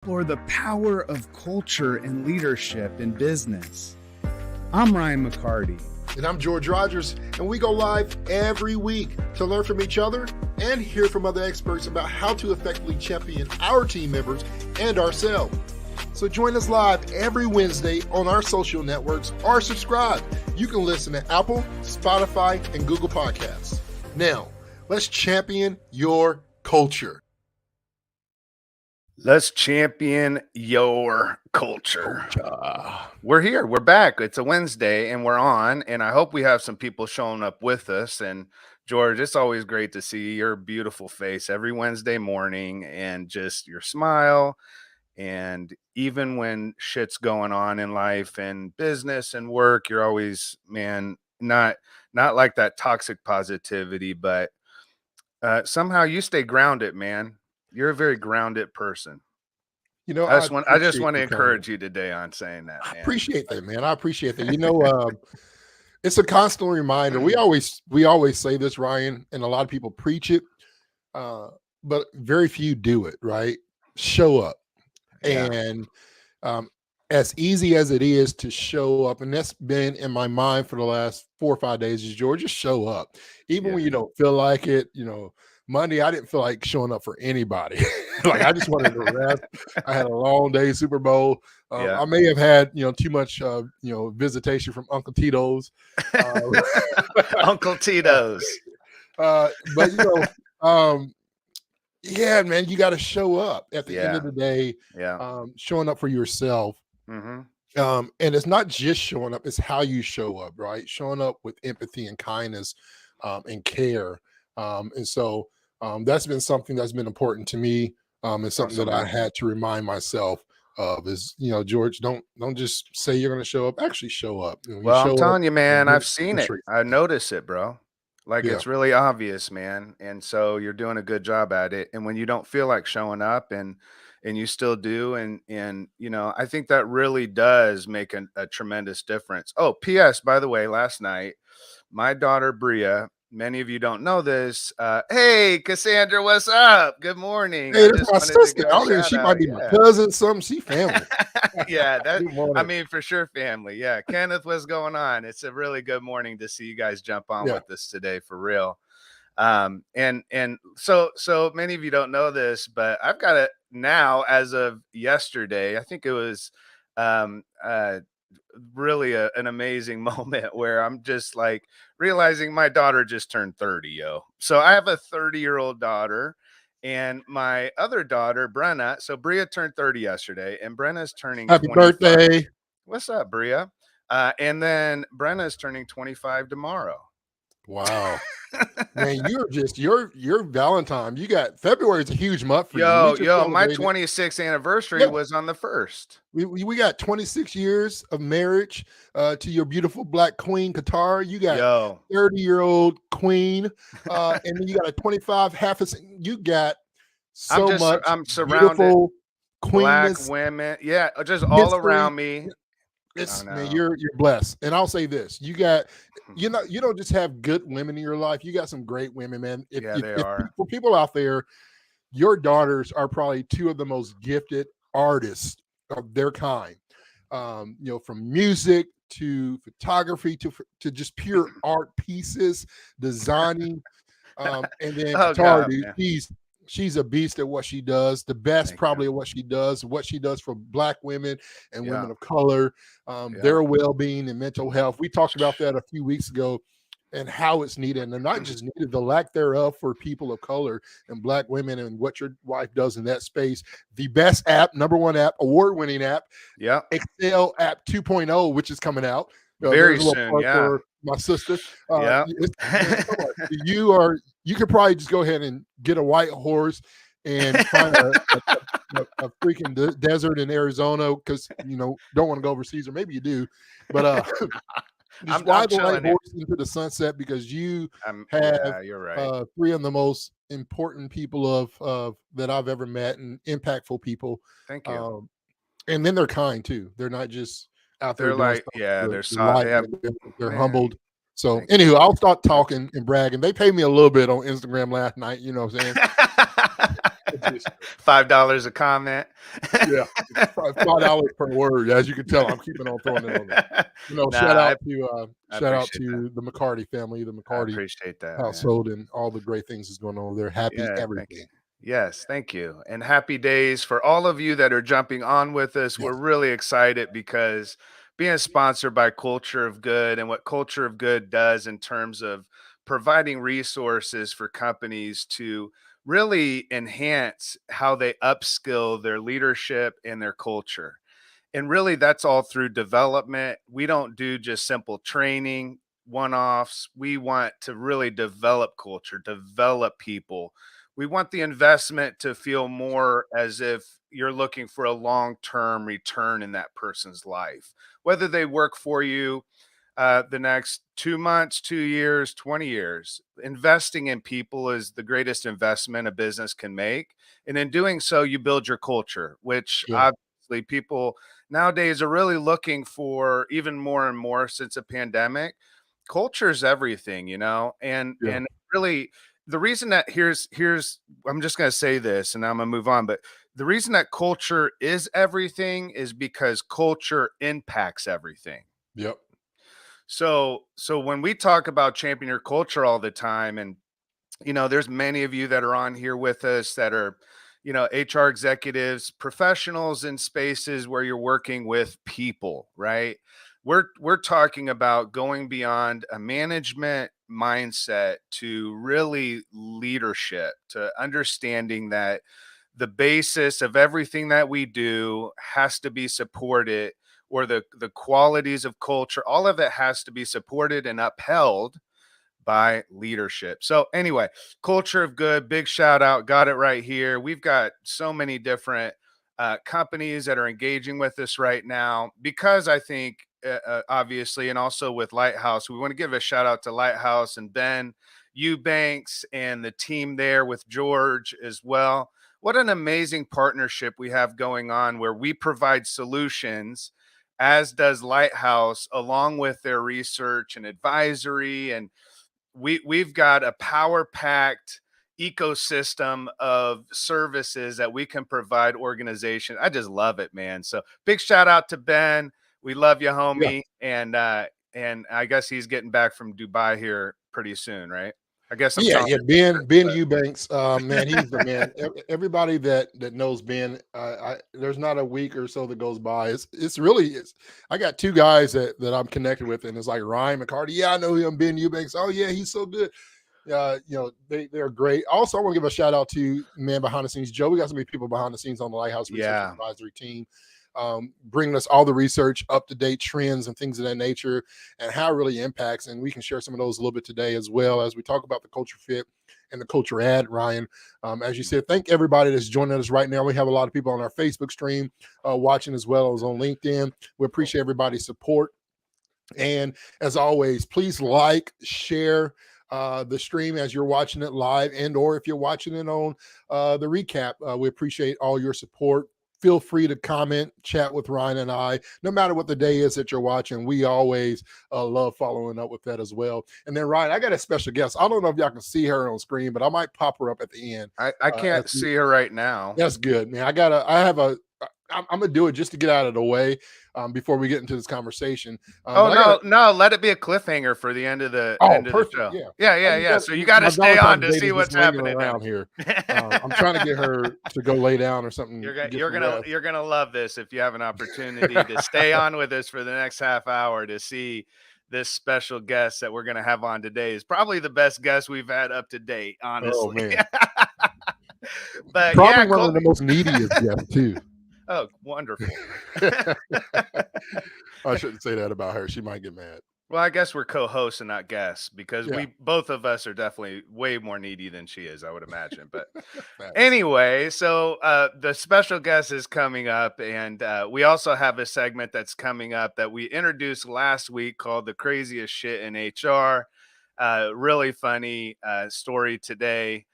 Explore the power of culture and leadership in business. I'm Ryan McCarty. And I'm George Rogers, and we go live every week to learn from each other and hear from other experts about how to effectively champion our team members and ourselves. So join us live every Wednesday on our social networks or subscribe. You can listen to Apple, Spotify, and Google Podcasts. Now, let's champion your culture. Let's champion your culture. We're here. We're back. It's a Wednesday and we're on. And I hope we have some people showing up with us. And George, it's always great to see your beautiful face every Wednesday morning and just your smile. And even when shit's going on in life and business and work, you're always, man, not like that toxic positivity, but somehow you stay grounded, man. You're a very grounded person. You know, I just want to encourage you today on saying that, man. I appreciate that, man. I appreciate that. You know, it's a constant reminder. We always say this, Ryan, and a lot of people preach it, but very few do it, right? Show up. Yeah. And as easy as it is to show up, and that's been in my mind for the last 4 or 5 days, is George, just show up. Even when you don't feel like it, you know. Monday, I didn't feel like showing up for anybody. Like, I just wanted to rest. I had a long day, Super Bowl. I may have had, too much, visitation from Uncle Tito's. Uncle Tito's. But, yeah, man, you got to show up at the end of the day. Showing up for yourself. Mm-hmm. And it's not just showing up, it's how you show up, right? Showing up with empathy and kindness and care. And so that's been something that's been important to me. And something that I had to remind myself of is, George, don't just say you're going to show up. Actually show up. Well, I'm telling you, man, I've seen it. I notice it, bro. Like it's really obvious, man. And so you're doing a good job at it. And when you don't feel like showing up and you still do. And, I think that really does make a tremendous difference. Oh, P.S., by the way, last night, my daughter, Bria, many of you don't know this. Hey, Cassandra, what's up? Good morning. Hey, that's my sister. She might be my cousin, something. She family. Yeah, I mean, for sure, family. Yeah, Kenneth, what's going on? It's a really good morning to see you guys jump on with us today, for real. And so many of you don't know this, but I've got it now as of yesterday. I think it was really an amazing moment where I'm just like realizing my daughter just turned 30, yo. So I have a 30-year-old daughter and my other daughter, Brenna. So Bria turned 30 yesterday and Brenna's turning Happy 25. birthday. What's up, Bria? And then Brenna's turning 25 tomorrow. Wow. Man, you're just your Valentine. You got February is a huge month for you. My 26th anniversary was on the 1st. We got 26 years of marriage to your beautiful black queen Qatar. You got 30-year-old queen, and then you got a 25 you got I'm surrounded black women. Yeah, just all around me. Man, you're blessed. And I'll say this: you don't just have good women in your life. You got some great women, man. They are. For people out there, your daughters are probably two of the most gifted artists of their kind. From music to photography to just pure art pieces, designing, and then Qatar, dude, she's a beast at what she does, the best probably at what she does for black women and women of color, their well-being and mental health. We talked about that a few weeks ago and how it's needed, and not just needed, the lack thereof for people of color and black women, and what your wife does in that space. The best app, number one app, award-winning app, Excel app 2.0, which is coming out very soon. For my sister. You could probably just go ahead and get a white horse and find a freaking desert in Arizona, because don't want to go overseas, or maybe you do, but just ride the white horse into the sunset, because you have you're right. Three of the most important people of that I've ever met, and impactful people. Thank you. And then they're kind too. They're not just out there. They're like, they're soft. They're humbled. So anywho, I'll start talking and bragging. They paid me a little bit on Instagram last night. You know what I'm saying? $5 a comment. Yeah, $5 per word. As you can tell, I'm keeping on throwing it on there. Nah, Shout I out to appreciate that. the McCarty family, the I McCarty appreciate that, man. household, and all the great things that's going on over there. Happy Yeah, thank you. everything. Yes, thank you. And happy days for all of you that are jumping on with us. Yes. We're really excited because being sponsored by Culture of Good and what Culture of Good does in terms of providing resources for companies to really enhance how they upskill their leadership and their culture. And really, that's all through development. We don't do just simple training, one offs. We want to really develop culture, develop people. We want the investment to feel more as if you're looking for a long term return in that person's life, whether they work for you the next 2 months, 2 years, 20 years. Investing in people is the greatest investment a business can make. And in doing so, you build your culture, which Yeah. obviously people nowadays are really looking for even more and more since a pandemic. Culture is everything, Yeah. and really the reason that here's I'm just going to say this and I'm going to move on, but the reason that culture is everything is because culture impacts everything. Yep. So when we talk about champion your culture all the time, and there's many of you that are on here with us that are, HR executives, professionals in spaces where you're working with people, right? We're talking about going beyond a management mindset to really leadership, to understanding that the basis of everything that we do has to be supported, or the qualities of culture, all of it has to be supported and upheld by leadership. So anyway, Culture of Good, big shout out, got it right here. We've got so many different companies that are engaging with us right now because I think obviously, and also with Lighthouse, we want to give a shout out to Lighthouse and Ben Eubanks and the team there with George as well. What an amazing partnership we have going on where we provide solutions, as does Lighthouse, along with their research and advisory. And we've got a power packed ecosystem of services that we can provide organizations. I just love it, man. So big shout out to Ben. We love you, Yeah. homie. And I guess he's getting back from Dubai here pretty soon, right? I guess I'm Yeah, telling yeah. Ben Eubanks, man, he's the man. Everybody that knows Ben, there's not a week or so that goes by. It's really. I got two guys that I'm connected with, and it's like Ryan McCarty. Yeah, I know him. Ben Eubanks. Oh yeah, he's so good. They're great. Also, I want to give a shout out to man behind the scenes, Joe. We got so many people behind the scenes on the Lighthouse Research Yeah. Advisory team, bringing us all the research, up to date trends, and things of that nature, and how it really impacts. And we can share some of those a little bit today, as well as we talk about the culture fit and the culture ad. Ryan, as you said, thank everybody that's joining us right now. We have a lot of people on our Facebook stream watching, as well as on LinkedIn. We appreciate everybody's support. And as always, please like, share the stream as you're watching it live, and or if you're watching it on the recap. We appreciate all your support. Feel free to comment, chat with Ryan and I, no matter what the day is that you're watching. We always love following up with that as well. And then, Ryan, I got a special guest. I don't know if y'all can see her on screen, but I might pop her up at the end. I can't see her right now. That's good, man. I'm gonna do it just to get out of the way before we get into this conversation. No, let it be a cliffhanger for the end of the Perfect. show. Yeah. Yeah. So you got to stay on to see what's happening around here. I'm trying to get her to go lay down or something. You're gonna love this if you have an opportunity to stay on with us for the next half hour to see this special guest that we're gonna have on today. Is probably the best guest we've had up to date, honestly. Oh man. But probably one of the most neediest guests too. Oh, wonderful. I shouldn't say that about her. She might get mad. Well, I guess we're co-hosts and not guests because we both of us are definitely way more needy than she is, I would imagine. But anyway, so the special guest is coming up, and we also have a segment that's coming up that we introduced last week called The Craziest Shit in HR. Really funny story today.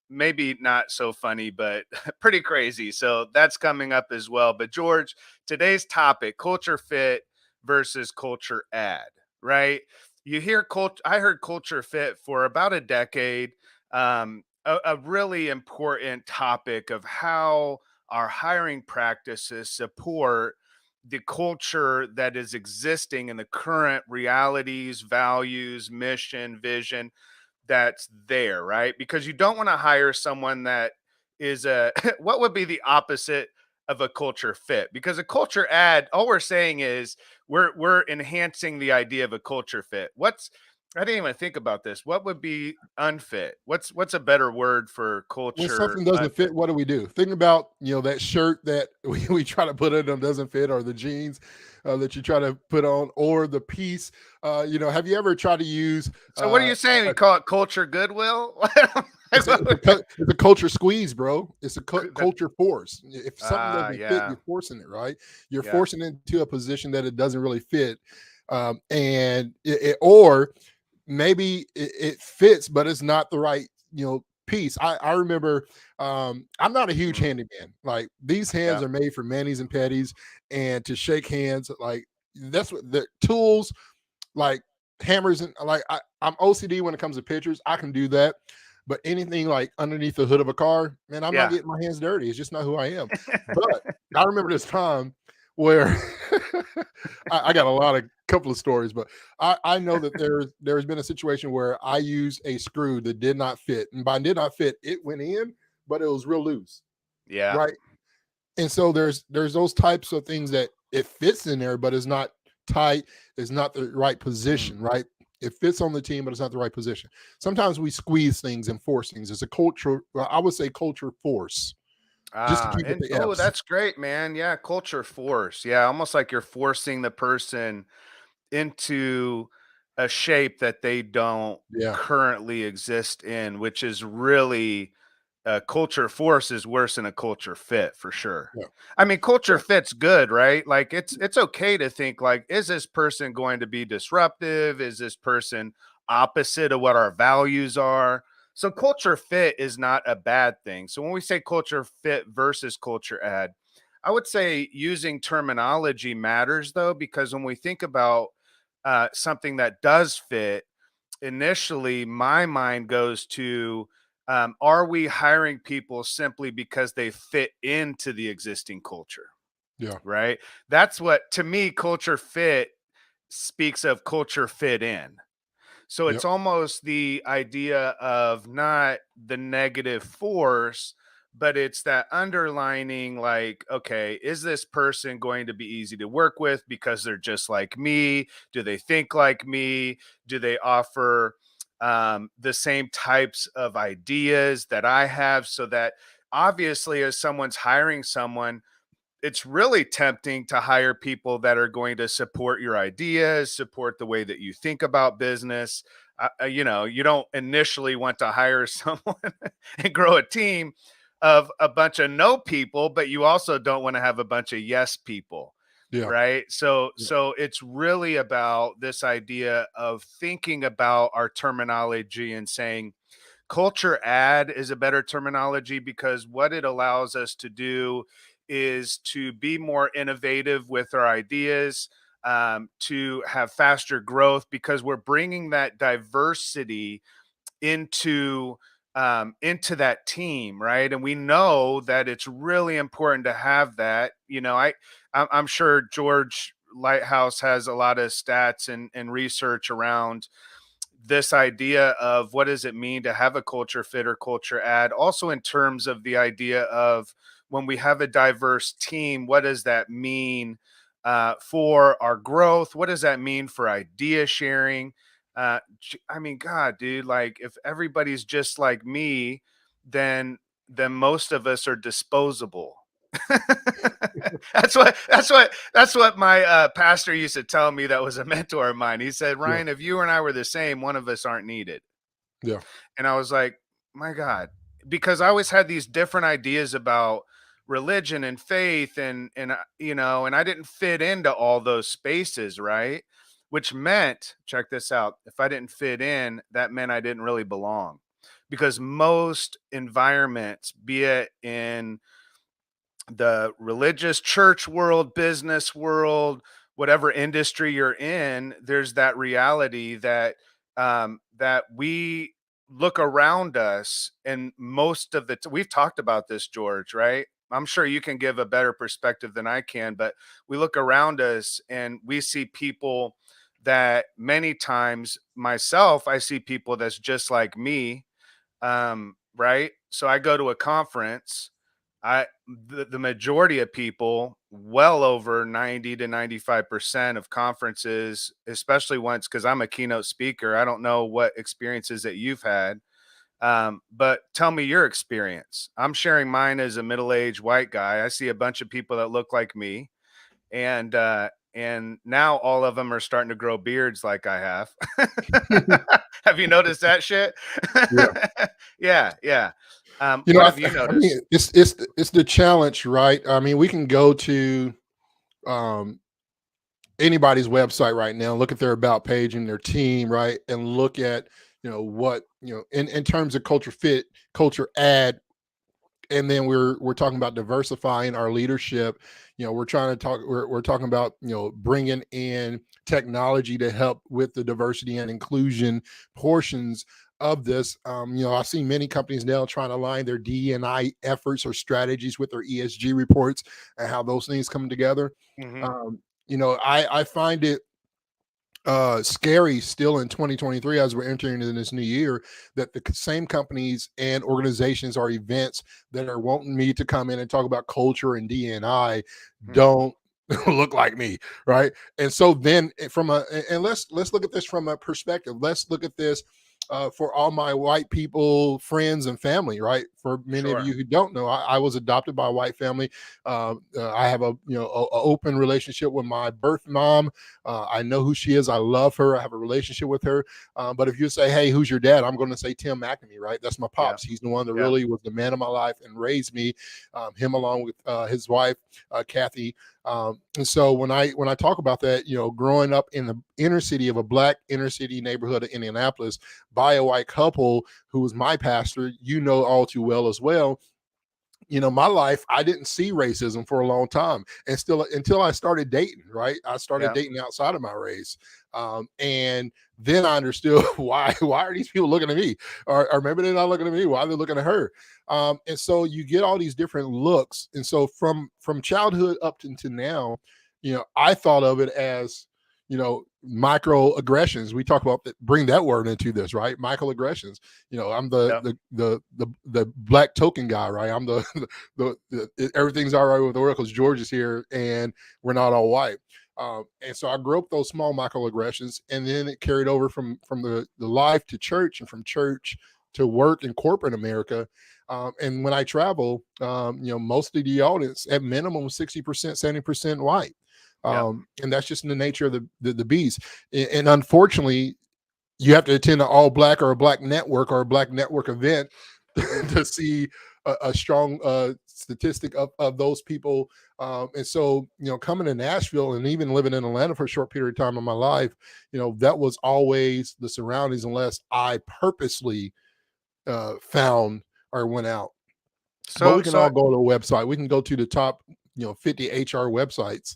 Maybe not so funny, but pretty crazy. So that's coming up as well. But George, today's topic, culture fit versus culture ad, right? You hear culture. I heard culture fit for about a decade. a really important topic of how our hiring practices support the culture that is existing in the current realities, values, mission, vision that's there, right? Because you don't want to hire someone that is a what would be the opposite of a culture fit? Because a culture ad, all we're saying is we're enhancing the idea of a culture fit. What's I didn't even think about this. What would be unfit? What's a better word for When culture something doesn't unfit? fit, what do we do? Think about, that shirt that we try to put in them doesn't fit, or the jeans that you try to put on, or the piece. Have you ever tried to use So what are uh, you saying? We call it culture goodwill? it's a culture squeeze, bro. It's a culture force. If something doesn't fit, Yeah, you're forcing it, right? You're yeah. forcing it into a position that it doesn't really fit, or maybe it fits, but it's not the right, piece. I remember, I'm not a huge Mm, handyman. Like, these hands yeah, are made for manis and petties, and to shake hands, like, that's what the tools, like hammers, and like, I'm OCD when it comes to pictures. I can do that, but anything like underneath the hood of a car, man, I'm not yeah. getting my hands dirty. It's just not who I am. But I remember this time where I got couple of stories, but I know that there's been a situation where I used a screw that did not fit, and by did not fit, it went in, but it was real loose, Yeah. right? And so there's those types of things that it fits in there, but it's not tight, it's not the right Mm. position, right? It fits on the team, but it's not the right position. Sometimes we squeeze things and force things. It's a culture, well, I would say culture force, just to keep it And the oh, F's. that's great, man. Yeah, culture force. Yeah, almost like you're forcing the person into a shape that they don't Yeah, currently exist in, which is really a culture force is worse than a culture fit for sure. yeah, I mean, culture yeah, fit's good, right? Like it's okay to think like, is this person going to be disruptive? Is this person opposite of what our values are? So culture fit is not a bad thing. So when we say culture fit versus culture ad, I would say using terminology matters though, because when we think about something that does fit, initially my mind goes to are we hiring people simply because they fit into the existing culture, yeah, right? That's what, to me, culture fit speaks of culture fit in. So yep, it's almost the idea of not the negative force, but it's that underlining, like, okay, is this person going to be easy to work with because they're just like me? Do they think like me? Do they offer the same types of ideas that I have? So that obviously, as someone's hiring someone, it's really tempting to hire people that are going to support your ideas, support the way that you think about business. You don't initially want to hire someone and grow a team of a bunch of no people, but you also don't want to have a bunch of yes people, yeah, right? So, yeah, so it's really about this idea of thinking about our terminology and saying, culture ad is a better terminology because what it allows us to do is to be more innovative with our ideas, to have faster growth because we're bringing that diversity into that team, right? And we know that it's really important to have that. I'm sure George Lighthouse has a lot of stats and research around this idea of what does it mean to have a culture fit or culture ad, also in terms of the idea of when we have a diverse team, what does that mean for our growth? What does that mean for idea sharing? I mean, God, dude, like if everybody's just like me, then most of us are disposable. That's what my pastor used to tell me. That was a mentor of mine. He said, yeah, Ryan, if you and I were the same, one of us aren't needed. yeah, And I was like, my God, because I always had these different ideas about religion and faith and I didn't fit into all those spaces, right? Which meant, check this out, if I didn't fit in, that meant I didn't really belong. Because most environments, be it in the religious church world, business world, whatever industry you're in, there's that reality that that we look around us, and most of the we've talked about this, George, right? I'm sure you can give a better perspective than I can, but we look around us and we see people that many times, myself, I see people that's just like me, right? So I go to a conference. The majority of people, well over 90 to 95% of conferences, especially once, because I'm a keynote speaker. I don't know what experiences that you've had, but tell me your experience. I'm sharing mine as a middle-aged white guy. I see a bunch of people that look like me, and now all of them are starting to grow beards like I have. Have you noticed that shit? Yeah. Yeah, yeah. You know, What have you I mean, noticed? it's the challenge, right? I mean, we can go to um, anybody's website right now, look at their about page and their team, right, and look at what in terms of culture fit, culture add, and then we're talking about diversifying our leadership. We're trying to talk. We're talking about bringing in technology to help with the diversity and inclusion portions of this. I've seen many companies now trying to align their D&I efforts or strategies with their ESG reports and how those things come together. Mhm. I find it scary still in 2023 as we're entering into this new year that the same companies and organizations or events that are wanting me to come in and talk about culture and D&I Mhm. don't look like me, right? And so then let's look at this from a perspective. Let's look at this for all my white people, friends, and family, right? For many of Sure. you who don't know, I was adopted by a white family. I have a open relationship with my birth mom. I know who she is. I love her. I have a relationship with her. But if you say, "Hey, who's your dad?" I'm going to say Tim McNamee, right? That's my Yeah. pops. He's the one that Yeah. really was the man of my life and raised me. Him along with his wife, Kathy. And so when I talk about that, growing up in the inner city of a black inner city neighborhood of Indianapolis by a white couple who was my pastor, all too well as well. My life, I didn't see racism for a long time, and still until I started dating, right? I started Yeah. dating outside of my race. And then I understood why are these people looking at me, or maybe they're not looking at me, why are they looking at her? And so you get all these different looks. And so from childhood up to now, I thought of it as microaggressions. We talk about that, bring that word into this, right? Microaggressions. I'm Yeah. the black token guy, right? I'm the everything's all right with the world because George is here and we're not all white. And so I grew up those small microaggressions, and then it carried over from the life to church, and from church to work in corporate America. And when I travel, most of the audience at minimum 60%, 70% white. Yeah. And that's just in the nature of the beast. And unfortunately, you have to attend an all black or a black network or a black network event to see a strong statistic of those people. And so, coming to Nashville and even living in Atlanta for a short period of time in my life, that was always the surroundings, unless I purposely found or went out. But So we can all go to a website. We can go to the top, 50 HR websites,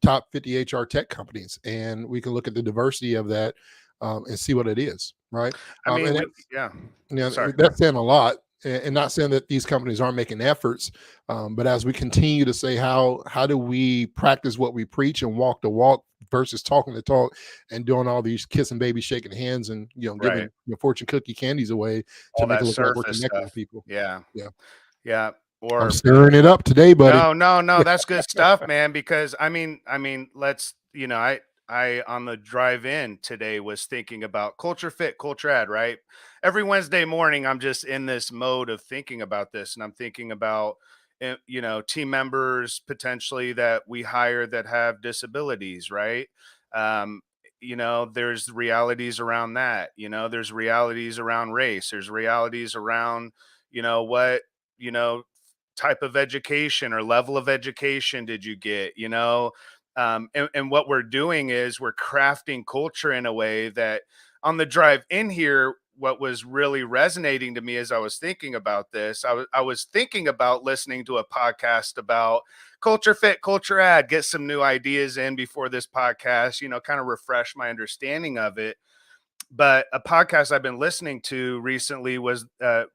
top 50 HR tech companies, and we can look at the diversity of that and see what it is, right? I mean, And yeah. Sorry. that's saying a lot, and not saying that these companies aren't making efforts, but as we continue to say, how do we practice what we preach and walk the walk versus talking the talk and doing all these kissing baby, shaking hands, and Right. giving fortune cookie candies away to All make that it look like we're surface connecting stuff. with people. Yeah. Yeah, Yeah. I'm Or stirring it up today, buddy. no, no, no, that's good stuff, man, because I mean, let's, I on the drive in today was thinking about culture fit, culture add, right? Every Wednesday morning, I'm just in this mode of thinking about this, and I'm thinking about team members potentially that we hire that have disabilities, right? Um, there's realities around that. There's realities around race. There's realities around what you know type of education or level of education did you get, and what we're doing is we're crafting culture in a way that on the drive in here, what was really resonating to me as I was thinking about this, I was thinking about listening to a podcast about culture fit, culture add, get some new ideas in before this podcast, kind of refresh my understanding of it. But a podcast I've been listening to recently was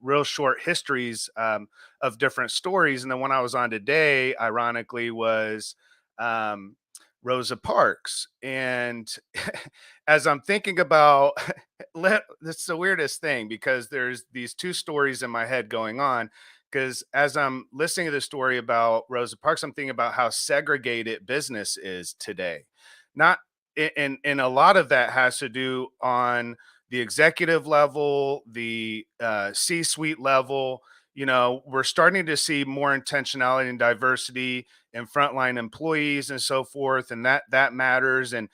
real short histories of different stories. And the one I was on today, ironically, was um, Rosa Parks. And as I'm thinking about, that's the weirdest thing because there's these two stories in my head going on. Because as I'm listening to the story about Rosa Parks, I'm thinking about how segregated business is today. Not and a lot of that has to do on the executive level, the C-suite level. You know, we're starting to see more intentionality and diversity in frontline employees and so forth, and that matters. And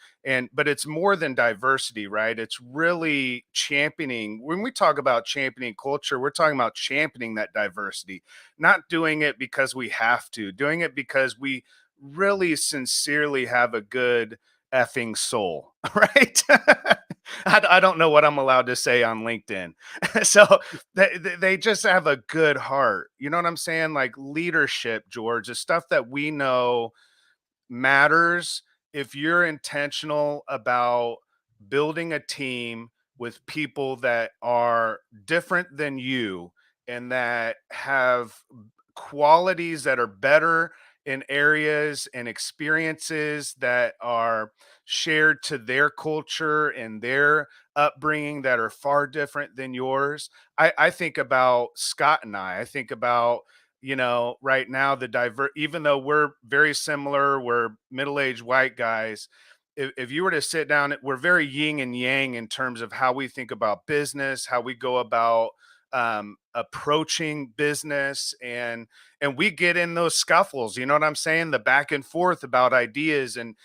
but it's more than diversity, right? It's really championing. When we talk about championing culture, we're talking about championing that diversity, not doing it because we have to, doing it because we really sincerely have a good effing soul, right? I don't know what I'm allowed to say on LinkedIn. So they just have a good heart. You know what I'm saying? Like leadership, George, the stuff that we know matters. If you're intentional about building a team with people that are different than you and that have qualities that are better in areas and experiences that are shared to their culture and their upbringing that are far different than yours. I think about Scott and I think about, you know, right now even though we're very similar, we're middle-aged white guys. If you were to sit down, we're very yin and yang in terms of how we think about business, how we go about approaching business, and we get in those scuffles, you know what I'm saying, the back and forth about ideas, and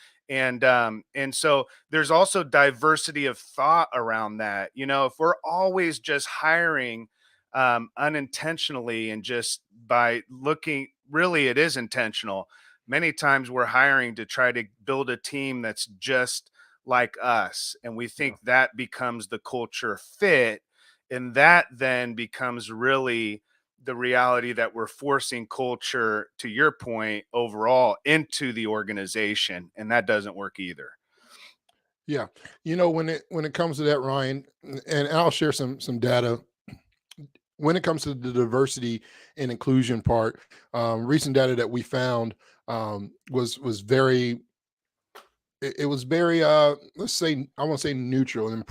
so there's also diversity of thought around that. You know, if we're always just hiring unintentionally and just by looking, really it is intentional. Many times we're hiring to try to build a team that's just like us, and we think that becomes the culture fit, and that then becomes really the reality that we're forcing culture, to your point, overall into the organization, and that doesn't work either. Yeah. You know, when it comes to that, Ryan, and I'll share some data when it comes to the diversity and inclusion part. Recent data that we found was very, it was very let's say, I want to say neutral and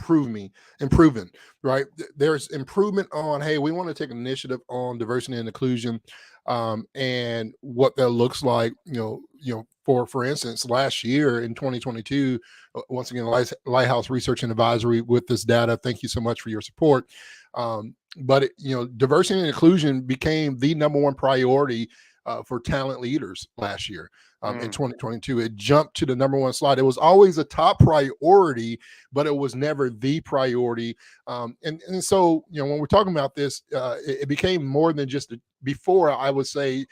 improving, right? There's improvement on, hey, we want to take initiative on diversity and inclusion, and what that looks like. For instance, last year in 2022, once again, Lighthouse Research and Advisory with this data, thank you so much for your support. But diversity and inclusion became the number one priority for talent leaders last year. In 2022, it jumped to the number one slot. It was always a top priority, but it was never the priority. And so, when we're talking about this, it became more than just before, I would say,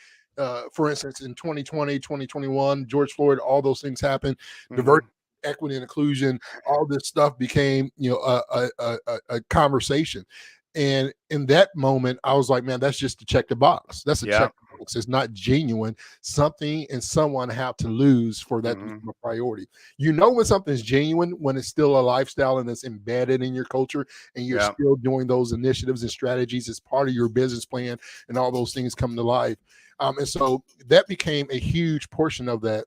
for instance, in 2020, 2021, George Floyd, all those things happened. Diversity, equity, and inclusion, all this stuff became, a conversation. And in that moment, I was like, man, that's just to check the box. That's a check the box. It's not genuine. Something and someone have to lose for that to become a priority. You know when something's genuine, when it's still a lifestyle and it's embedded in your culture, and you're still doing those initiatives and strategies as part of your business plan, and all those things come to life. And so that became a huge portion of that.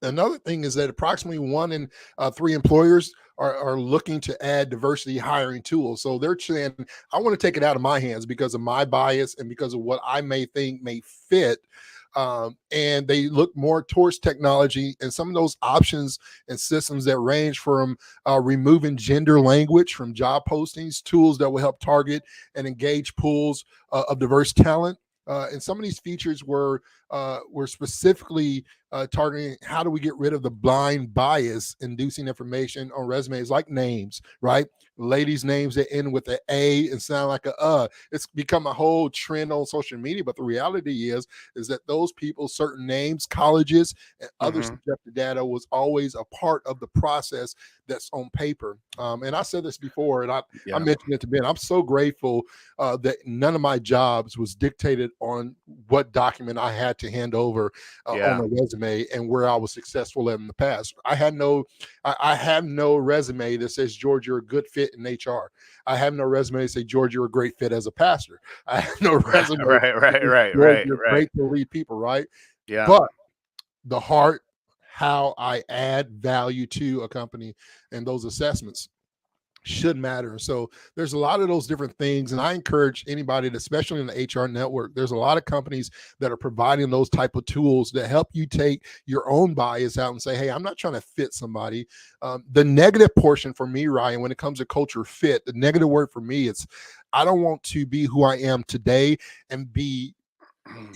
Another thing is that approximately 1 in 3 employers are looking to add diversity hiring tools. So they're saying, I want to take it out of my hands because of my bias and because of what I may think may fit. And they look more towards technology and some of those options and systems that range from removing gender language from job postings, tools that will help target and engage pools of diverse talent. And some of these features were specifically targeting how do we get rid of the blind bias inducing information on resumes, like names, right? Ladies' names that end with an A and sound like a It's become a whole trend on social media. But the reality is that those people, certain names, colleges, and other subjective data was always a part of the process that's on paper. And I said this before, and I mentioned it to Ben. I'm so grateful that none of my jobs was dictated on what document I had to hand over on a resume. resume and where I was successful in the past. I have no resume that says, George, you're a good fit in HR. I have no resume that say, George, you're a great fit as a pastor. I have no resume that says, George, you're great to lead people, right? Yeah. But the heart, how I add value to a company, and those assessments should matter. So there's a lot of those different things, and I encourage anybody, especially in the HR network, there's a lot of companies that are providing those type of tools that help you take your own bias out and say, hey, I'm not trying to fit somebody. The negative portion for me, Ryan, when it comes to culture fit, the negative word for me is I don't want to be who I am today and be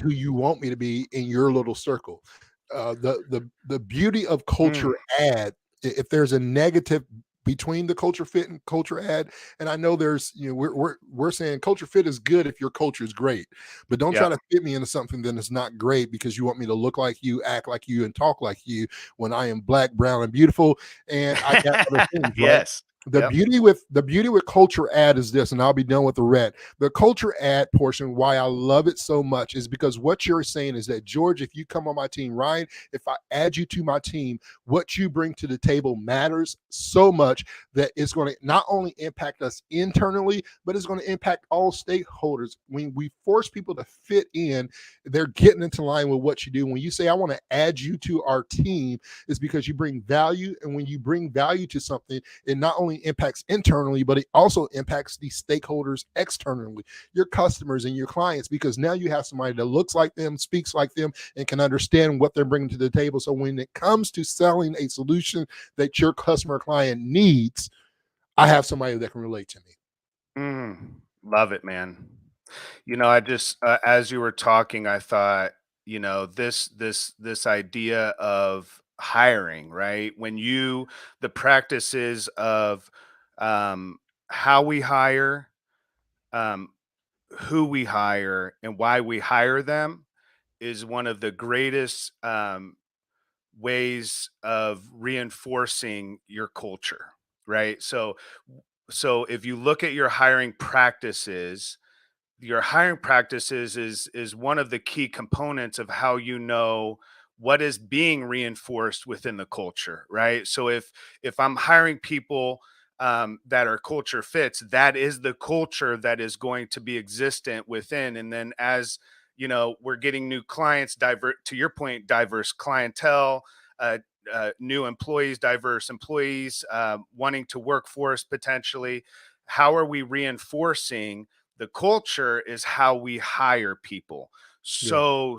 who you want me to be in your little circle. The beauty of culture add, if there's a negative between the culture fit and culture add, and I know there's, we're saying culture fit is good if your culture is great, but don't try to fit me into something that is not great because you want me to look like you, act like you, and talk like you when I am black, brown, and beautiful, and I got other things. Right? Yes. The beauty with culture add is this, and I'll be done with the red. The culture add portion, why I love it so much, is because what you're saying is that, George, if you come on my team, Ryan, if I add you to my team, what you bring to the table matters so much that it's going to not only impact us internally, but it's going to impact all stakeholders. When we force people to fit in, they're getting into line with what you do. When you say, I want to add you to our team, it's because you bring value. And when you bring value to something, it not only impacts internally, but it also impacts the stakeholders externally, your customers and your clients, because now you have somebody that looks like them, speaks like them, and can understand what they're bringing to the table. So when it comes to selling a solution that your customer client needs, I have somebody that can relate to me. Love it, man. I just, as you were talking, I thought, this idea of hiring, right? The practices of how we hire, um, who we hire, and why we hire them is one of the greatest ways of reinforcing your culture, right? So if you look at your hiring practices is one of the key components of how you know what is being reinforced within the culture, right? So if I'm hiring people that are culture fits, that is the culture that is going to be existent within. And then as we're getting new clients, to your point, diverse clientele, uh, new employees, diverse employees wanting to work for us potentially. How are we reinforcing the culture is how we hire people. So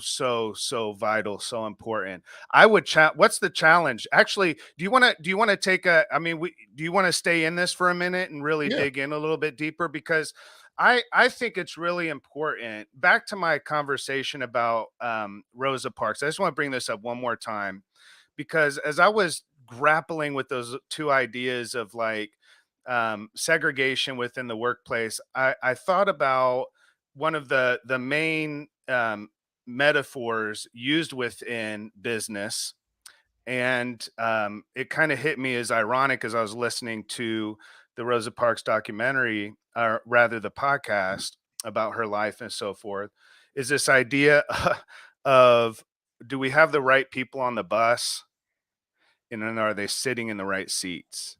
vital, so important. I would chat. What's the challenge? Actually, do you want to take do you want to stay in this for a minute and really dig in a little bit deeper? Because I think it's really important. Back to my conversation about Rosa Parks. I just want to bring this up one more time, because as I was grappling with those two ideas of segregation within the workplace, I thought about one of the main metaphors used within business, and it kind of hit me as ironic as I was listening to the Rosa Parks documentary, or rather the podcast about her life and so forth, is this idea of, do we have the right people on the bus, and then are they sitting in the right seats?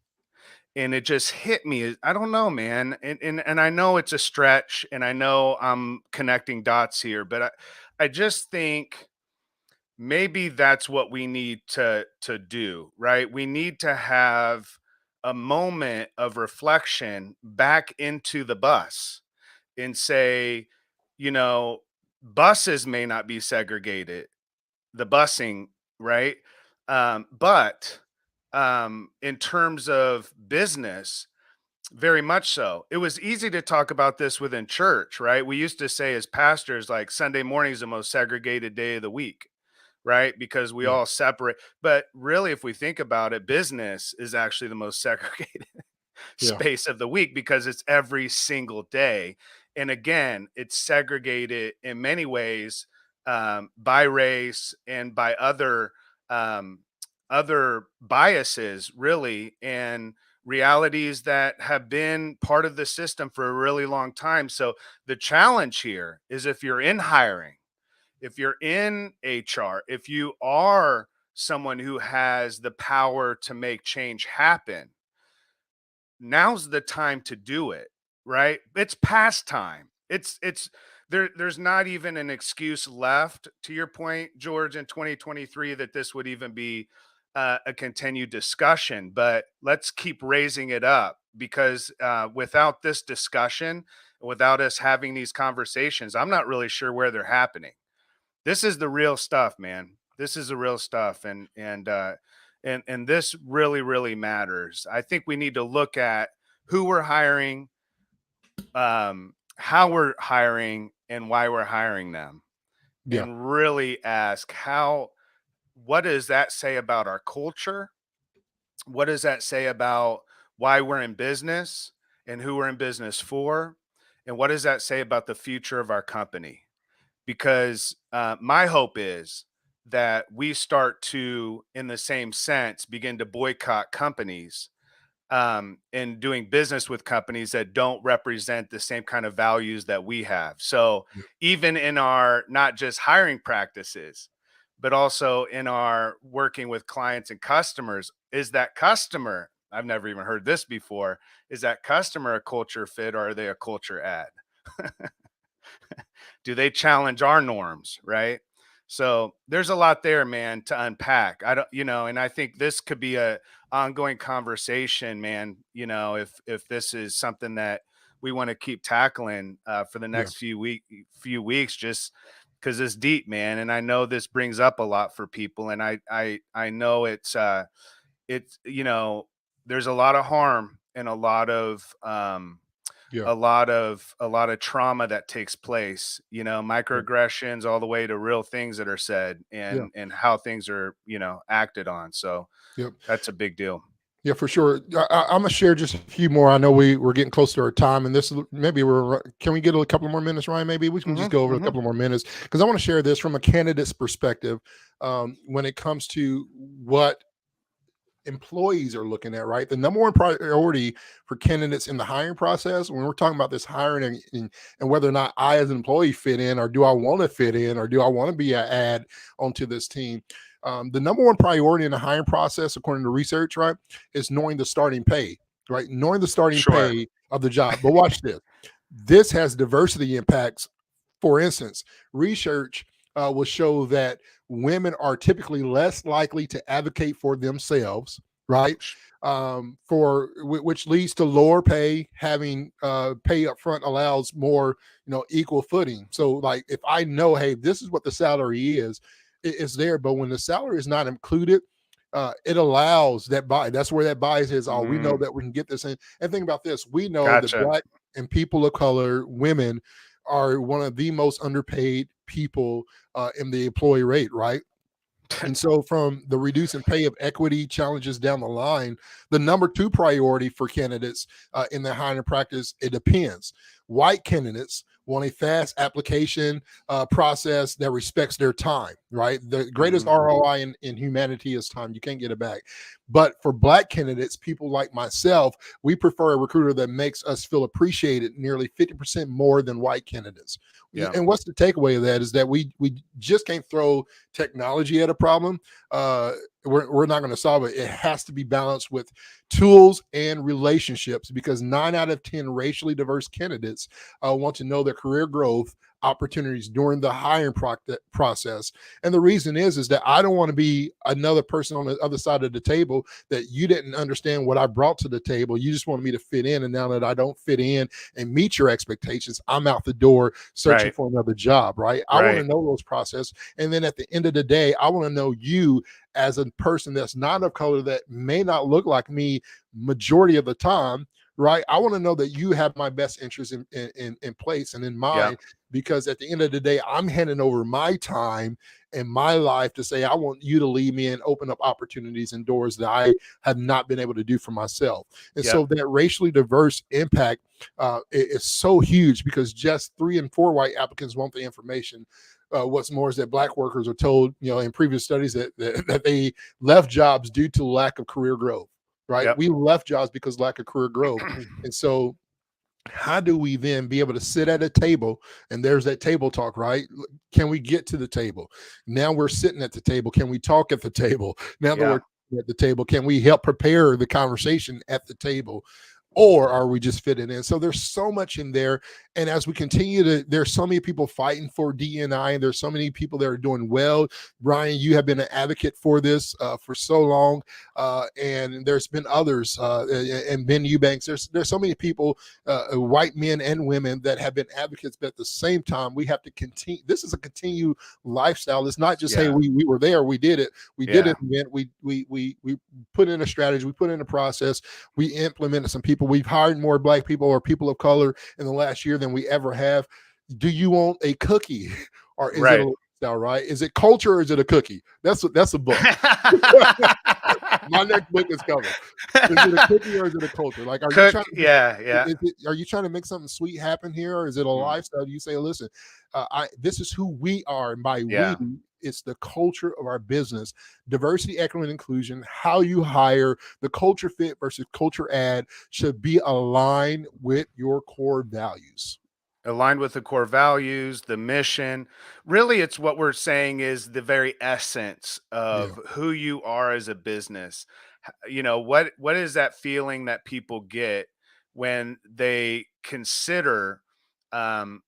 And it just hit me. I don't know, man. And I know it's a stretch, and I know I'm connecting dots here, but I just think maybe that's what we need to do, right? We need to have a moment of reflection back into the bus and say, you know, buses may not be segregated, the busing, right? But in terms of business, very much so. It was easy to talk about this within church, right? We used to say as pastors, like, Sunday morning is the most segregated day of the week, right? Because we all separate. But really, if we think about it, business is actually the most segregated space of the week, because it's every single day. And again, it's segregated in many ways, by race and by um, other biases, really, and realities that have been part of the system for a really long time. So the challenge here is, if you're in hiring, if you're in HR, if you are someone who has the power to make change happen, now's the time to do it, right? It's past time. There's not even an excuse left, to your point, George, in 2023 that this would even be a continued discussion. But let's keep raising it up, because without this discussion, without us having these conversations, I'm not really sure where they're happening. This is the real stuff, man. This is the real stuff, and this really, really matters. I think we need to look at who we're hiring, how we're hiring, and why we're hiring them, Yeah. and really ask what does that say about our culture? What does that say about why we're in business and who we're in business for? And what does that say about the future of our company? Because my hope is that we start to, in the same sense, begin to boycott companies, and doing business with companies that don't represent the same kind of values that we have. So Yeah. even in our not just hiring practices, but also in our working with clients and customers, is that customer, I've never even heard this before, is that customer a culture fit, or are they a culture add? Do they challenge our norms, right? So there's a lot there, man, to unpack. I don't, and I think this could be a ongoing conversation, man. If this is something that we want to keep tackling for the Yeah. next few weeks, just because it's deep, man. And I know this brings up a lot for people, and I know there's a lot of harm and Yeah. a lot of trauma that takes place, microaggressions all the way to real things that are said, Yeah. and how things are, acted on. So Yep. that's a big deal. Yeah, for sure. I'm gonna share just a few more. I know we're getting close to our time, and this maybe can we get a couple more minutes, Ryan? Maybe we can just go over a couple more minutes, because I want to share this from a candidate's perspective when it comes to what employees are looking at, right? The number one priority for candidates in the hiring process, when we're talking about this hiring and whether or not I as an employee fit in, or do I want to fit in, or do I want to be an add onto this team, the number one priority in the hiring process, according to research, right, is knowing the starting pay, right? Knowing the starting Sure. pay of the job. But watch this. This has diversity impacts. For instance, research will show that women are typically less likely to advocate for themselves, right? Which leads to lower pay. Having pay up front allows more, equal footing. So, like, if I know, hey, this is what the salary is, it's there. But when the salary is not included, it allows that bias. That's where that bias is. Oh, we know that we can get this in. And think about this: we know that Black and people of color, women, are one of the most underpaid people in the employee rate, right? And so from the reducing pay of equity challenges down the line, the number two priority for candidates in their hiring practice, it depends. White candidates want a fast application process that respects their time, right? The greatest ROI in humanity is time. You can't get it back. But for Black candidates, people like myself, we prefer a recruiter that makes us feel appreciated nearly 50% more than white candidates. Yeah. And what's the takeaway of that is that we just can't throw technology at a problem. We're not going to solve it. It has to be balanced with tools and relationships, because 9 out of 10 racially diverse candidates want to know their career growth opportunities during the hiring process. And the reason is that I don't want to be another person on the other side of the table that you didn't understand what I brought to the table. You just wanted me to fit in. And now that I don't fit in and meet your expectations, I'm out the door searching for another job, right? I want to know those processes. And then at the end of the day, I want to know you as a person that's not of color, that may not look like me majority of the time, right? I want to know that you have my best interest in place and in mind, because at the end of the day, I'm handing over my time and my life to say, I want you to lead me and open up opportunities and doors that I have not been able to do for myself. And so that racially diverse impact is so huge, because just 3 in 4 white applicants want the information. What's more is that Black workers are told, in previous studies that they left jobs due to lack of career growth, right? We left jobs because lack of career growth. And so how do we then be able to sit at a table, and there's that table talk, right? Can we get to the table? Now we're sitting at the table. Can we talk at the table? Now that Yeah. we're at the table, can we help prepare the conversation at the table? Or are we just fitting in? So there's so much in there. And as we continue to, there's so many people fighting for DNI, and there's so many people that are doing well. Brian, you have been an advocate for this for so long. And there's been others, and Ben Eubanks. There's so many people, white men and women, that have been advocates. But at the same time, we have to continue. This is a continued lifestyle. It's not just, hey, we were there, we did it, we did it. We put in a strategy, we put in a process, we implemented some people. We've hired more Black people or people of color in the last year than we ever have. Do you want a cookie, or is it a lifestyle, right? Is it culture, or is it a cookie? That's a book. My next book is coming. Is it a cookie, or is it a culture? Like, are you trying to, are you trying to make something sweet happen here, or is it a lifestyle? Do you say, listen, this is who we are, and by we, it's the culture of our business. Diversity, equity, and inclusion, how you hire, the culture fit versus culture add should be aligned with your core values. Aligned with the core values, the mission. Really, it's what we're saying is the very essence of who you are as a business. You know, what is that feeling that people get when they consider and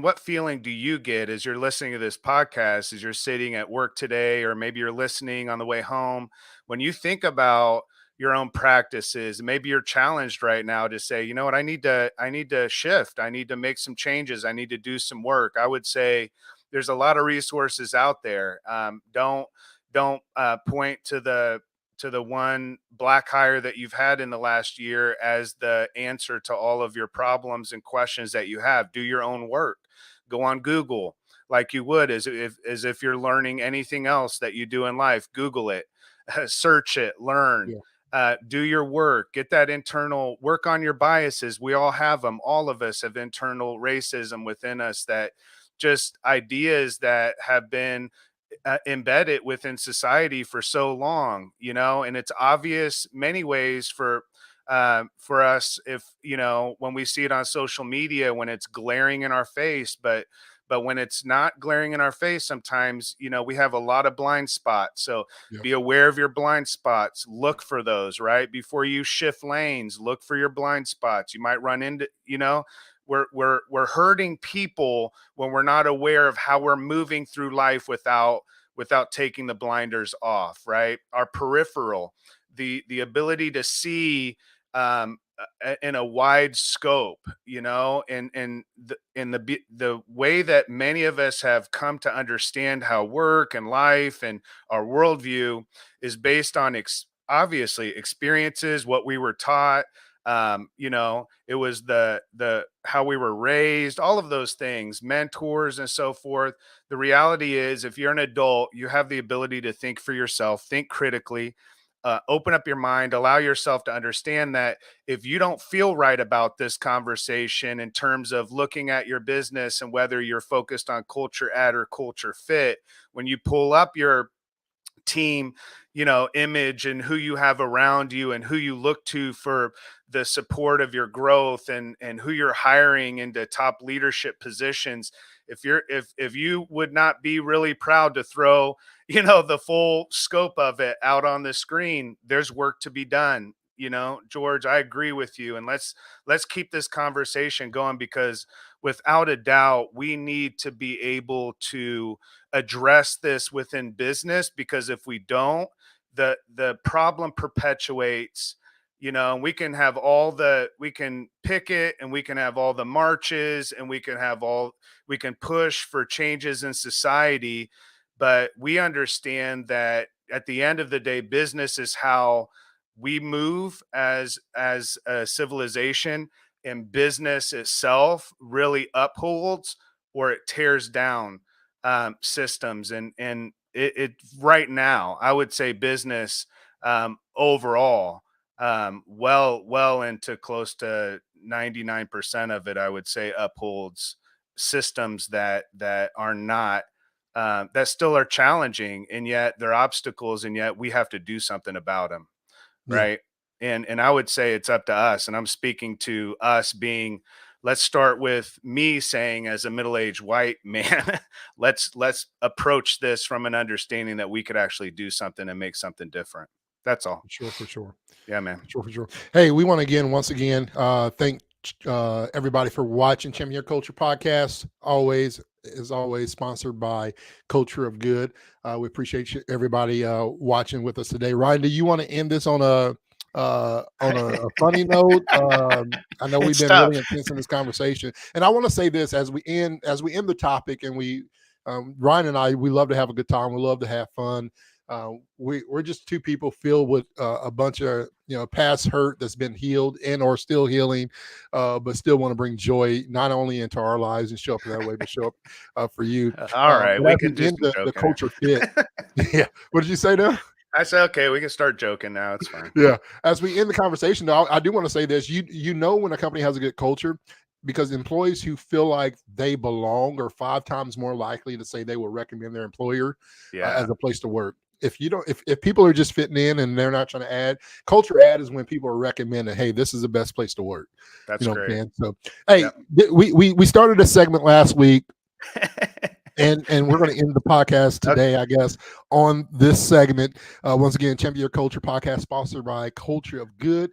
what feeling do you get as you're listening to this podcast, as you're sitting at work today, or maybe you're listening on the way home, when you think about your own practices? Maybe you're challenged right now to say, you know what, I need to shift. I need to make some changes. I need to do some work. I would say there's a lot of resources out there. Don't point to the one black hire that you've had in the last year as the answer to all of your problems and questions that you have. Do your own work. Go on Google like you would as if you're learning anything else that you do in life. Google it, search it, learn. Do your work, get that internal work on your biases. We all have them. All of us have internal racism within us, that just ideas that have been embedded within society for so long, you know, and it's obvious many ways for us, if you know, when we see it on social media, when it's glaring in our face. But when it's not glaring in our face, sometimes, you know, we have a lot of blind spots. So be aware of your blind spots. Look for those, right? Before you shift lanes, look for your blind spots. You might run into, you know, we're hurting people when we're not aware of how we're moving through life without taking the blinders off, right? Our peripheral, the ability to see in a wide scope, you know, and the way that many of us have come to understand how work and life and our worldview is based on obviously experiences, what we were taught. You know, it was the how we were raised, all of those things, mentors and so forth. The reality is, if you're an adult, you have the ability to think for yourself, think critically, open up your mind, allow yourself to understand that if you don't feel right about this conversation in terms of looking at your business and whether you're focused on culture add or culture fit, when you pull up your team, you know, image and who you have around you and who you look to for the support of your growth, and who you're hiring into top leadership positions, if you would not be really proud to throw, you know, the full scope of it out on the screen, there's work to be done. You know, George, I agree with you, and let's keep this conversation going, because without a doubt we need to be able to address this within business, because if we don't, the problem perpetuates. You know, we can have we can picket, and we can have all the marches, and we can push for changes in society, but we understand that at the end of the day, business is how we move as a civilization, and business itself really upholds or it tears down systems. And it right now, I would say business overall, well into close to 99% of it, I would say, upholds systems that are not that still are challenging, and yet they're obstacles, and yet we have to do something about them, Yeah. right? and I would say it's up to us. And I'm speaking to us being, let's start with me saying, as a middle-aged white man, let's approach this from an understanding that we could actually do something and make something different. That's all. For sure. Yeah, man. For sure. Hey, we want to once again thank everybody for watching Champion Your Culture podcast. Always sponsored by Culture of Good. We appreciate everybody watching with us today. Ryan, do you want to end this on a funny note? I know we've been really intense in this conversation, and I want to say this as we end the topic, and Ryan and I, we love to have a good time. We love to have fun. We're just two people filled with a bunch of past hurt that's been healed and or still healing, but still want to bring joy not only into our lives and show up that way, but show up for you. All right, we can do the culture fit. Yeah, what did you say now? I said, okay, we can start joking now. It's fine. Yeah, as we end the conversation, though, I do want to say this: you know when a company has a good culture, because employees who feel like they belong are 5 times more likely to say they will recommend their employer as a place to work. If people are just fitting in and they're not trying to add, culture add is when people are recommending, hey, this is the best place to work. That's great. So, hey, we started a segment last week, and we're going to end the podcast today, I guess, on this segment. Once again, Champion Your Culture podcast, sponsored by Culture of Good.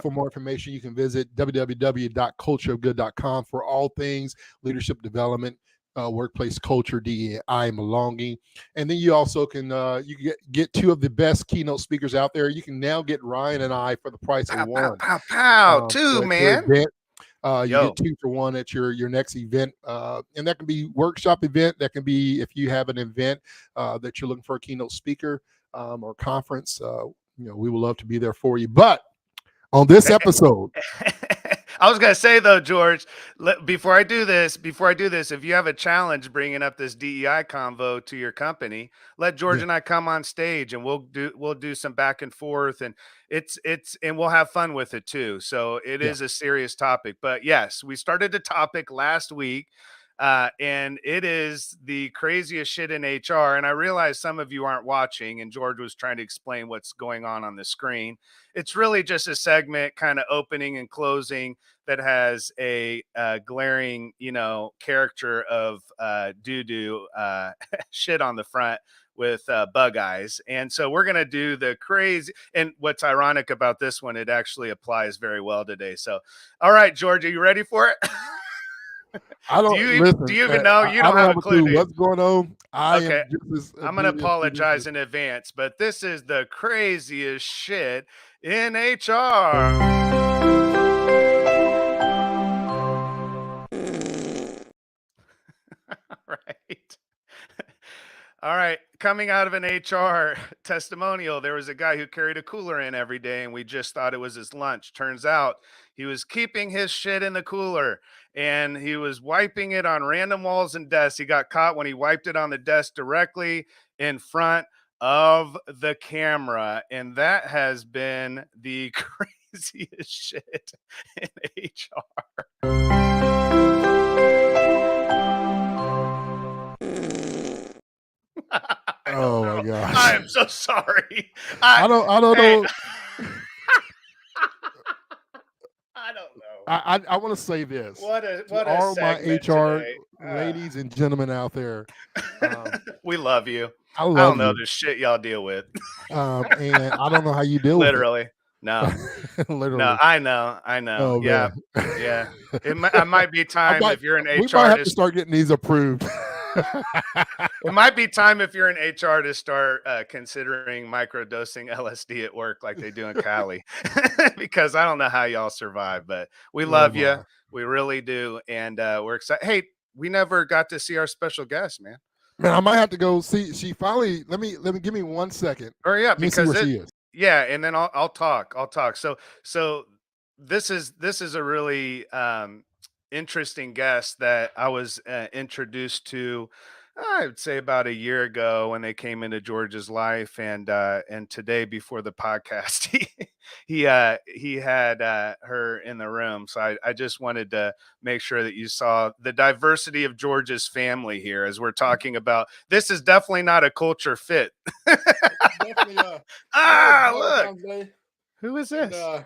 For more information, you can visit www.cultureofgood.com for all things leadership development, workplace culture, DEI, and belonging. And then you also can get 2 of the best keynote speakers out there. You can now get Ryan and I for the price of one. Two, man. You get 2 for 1 at your next event, and that can be workshop event. That can be if you have an event that you're looking for a keynote speaker or conference. We would love to be there for you. But on this episode, I was gonna say though, George, before I do this, if you have a challenge bringing up this DEI convo to your company, let George and I come on stage, and we'll do some back and forth, and and we'll have fun with it too. So it is a serious topic, but yes, we started the topic last week. And it is the craziest shit in HR. And I realize some of you aren't watching, and George was trying to explain what's going on the screen. It's really just a segment, kind of opening and closing, that has a glaring, character of doo-doo shit on the front with bug eyes. And so we're going to do the crazy. And what's ironic about this one, it actually applies very well today. So, all right, George, are you ready for it? I don't. Do you even know? You don't have a clue what's going on. I'm going to apologize in advance, but this is the craziest shit in HR. All right. Coming out of an HR testimonial, there was a guy who carried a cooler in every day, and we just thought it was his lunch. Turns out he was keeping his shit in the cooler, and he was wiping it on random walls and desks. He got caught when he wiped it on the desk directly in front of the camera. And that has been the craziest shit in HR. Oh my gosh! I am so sorry. I don't know. I don't know. I want to say this. What all my HR today. ladies and gentlemen out there. We love you. I don't know the shit y'all deal with. And I don't know how you deal literally. with it. No. Literally. No, I know. Oh, yeah. Yeah. It might be time if you're in HR. We might have to start getting these approved. It might be time if you're in HR to start considering microdosing LSD at work like they do in Cali, because I don't know how y'all survive, but we love you. We really do. And we're excited. Hey, we never got to see our special guest, man. Man, I might have to go see. She finally, let me give me 1 second. Hurry up, because she is. Yeah. And then I'll talk. So this is a really, interesting guest that I was introduced to, I would say about a year ago, when they came into George's life, and today before the podcast, he had her in the room. So I just wanted to make sure that you saw the diversity of George's family here as we're talking about. This is definitely not a culture fit. Definitely, look. Who is And, this?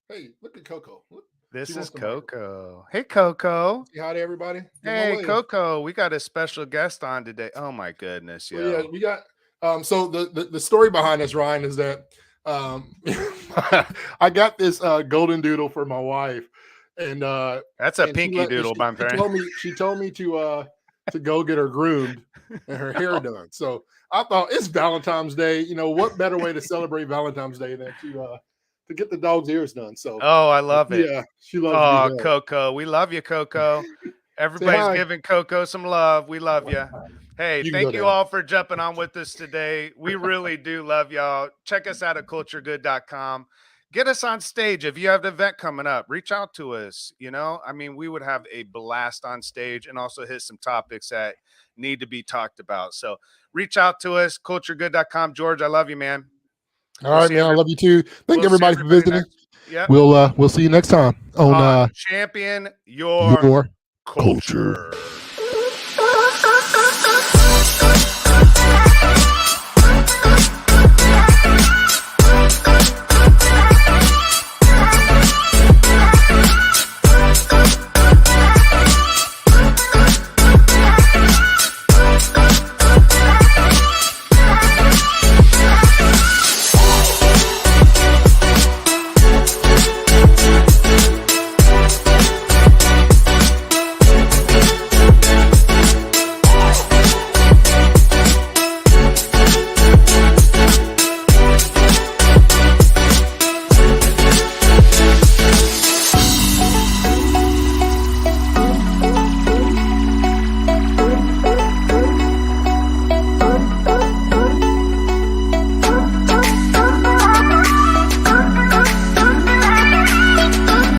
hey, look at Coco. Look, This she is wants the microphone. Coco. Hey, Coco. Say hi to everybody. Give 'em a Hey, wave. Coco. We got a special guest on today. Oh my goodness, So yeah, yo. we got so the story behind this, Ryan, is that I got this golden doodle for my wife, and That's a and pinky doodle, my friend. she told me to go get her groomed and her hair done. So I thought it's Valentine's Day. You know, what better way to celebrate Valentine's Day than to get the dog's ears done. So Oh, I love it. yeah, she loves Oh, to be held. Coco. We love you, Coco. Everybody's hi. giving Coco some love. We love you. Hey, You can go thank you down. all for jumping on with us today. We really do love y'all. Check us out at culturegood.com. Get us on stage. If you have an event coming up, reach out to us. You know, I mean, we would have a blast on stage and also hit some topics that need to be talked about. So reach out to us, culturegood.com. George, I love you, man. All right, man. I love you too. Thank everybody for visiting. Yeah. We'll see you next time on Champion Your Culture. Culture.